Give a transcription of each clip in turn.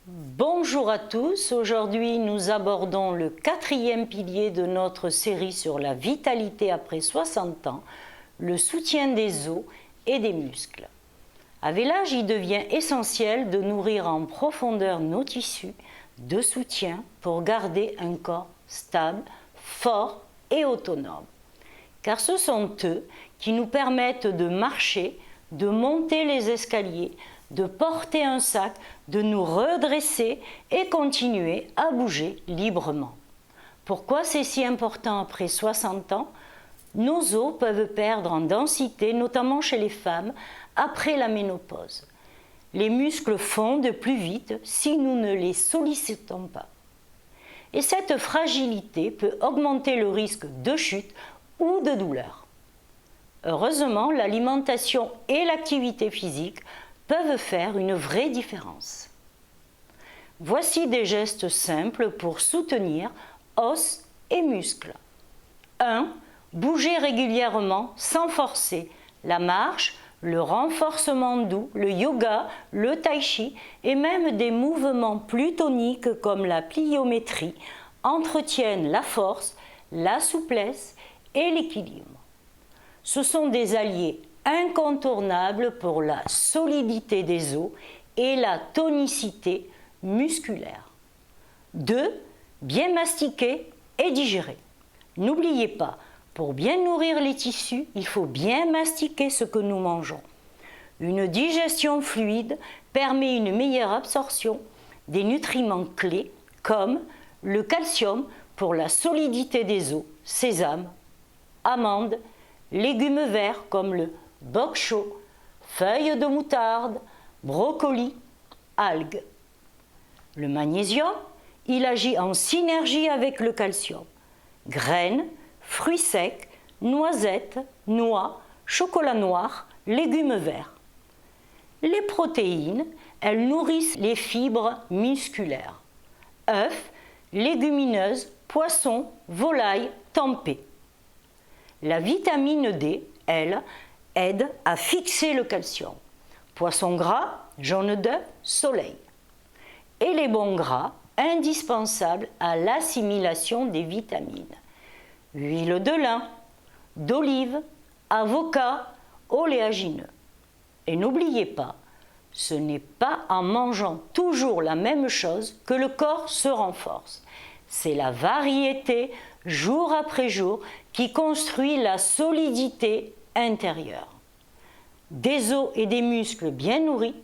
Bonjour à tous, aujourd'hui nous abordons le quatrième pilier de notre série sur la vitalité après 60 ans, le soutien des os et des muscles. Avec l'âge, il devient essentiel de nourrir en profondeur nos tissus de soutien pour garder un corps stable, fort et autonome. Car ce sont eux qui nous permettent de marcher, de monter les escaliers, de porter un sac, de nous redresser et continuer à bouger librement. Pourquoi c'est si important après 60 ans? Nos os peuvent perdre en densité, notamment chez les femmes, après la ménopause. Les muscles fondent plus vite si nous ne les sollicitons pas. Et cette fragilité peut augmenter le risque de chute ou de douleur. Heureusement, l'alimentation et l'activité physique peuvent faire une vraie différence. Voici des gestes simples pour soutenir os et muscles. 1. Bouger régulièrement sans forcer. La marche, le renforcement doux, le yoga, le tai chi et même des mouvements plus toniques comme la pliométrie entretiennent la force, la souplesse et l'équilibre. Ce sont des alliés incontournables pour la solidité des os et la tonicité musculaire. 2. Bien mastiquer et digérer. N'oubliez pas, pour bien nourrir les tissus, il faut bien mastiquer ce que nous mangeons. Une digestion fluide permet une meilleure absorption des nutriments clés comme le calcium pour la solidité des os, sésame, amandes, légumes verts comme le bok choy, feuilles de moutarde, brocoli, algues. Le magnésium, il agit en synergie avec le calcium. Graines, fruits secs, noisettes, noix, chocolat noir, légumes verts. Les protéines, elles nourrissent les fibres musculaires. Œufs, légumineuses, poissons, volailles, tempeh. La vitamine D, elle, aide à fixer le calcium. Poisson gras, jaune d'œuf, soleil. Et les bons gras, indispensables à l'assimilation des vitamines. Huile de lin, d'olive, avocat, oléagineux. Et n'oubliez pas, ce n'est pas en mangeant toujours la même chose que le corps se renforce. C'est la variété, jour après jour, qui construit la solidité intérieure. Des os et des muscles bien nourris,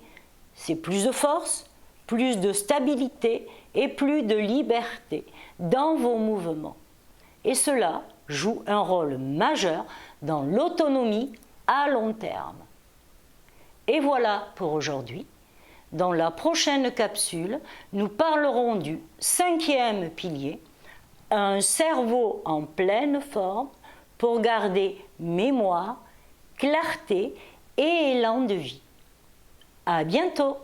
c'est plus de force, plus de stabilité et plus de liberté dans vos mouvements. Et cela joue un rôle majeur dans l'autonomie à long terme. Et voilà pour aujourd'hui. Dans la prochaine capsule, nous parlerons du 5e pilier, un cerveau en pleine forme pour garder mémoire, clarté et élan de vie. À bientôt!